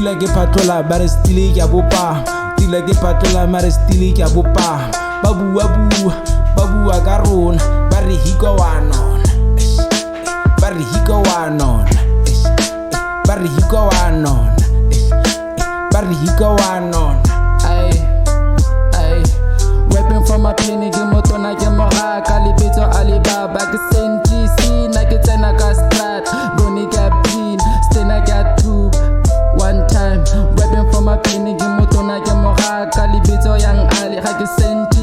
Tila ke patola ba re stile ke a bopa. Tila ke patola ma re stile ke a bopa. Ba bua ka rona ba re hiko wa nona. Ba re hiko wa nona. Ba re hiko wa nona. Ba re hiko wa nona. Weapon from my clinic, moto na ke moraka lebitso Alibaba ke sentisi na ke tsena ka strat boni ka pin stena ka tube one time. Weapon from my clinic, moto na ke moraka lebitso yang Ali ga ke sentisi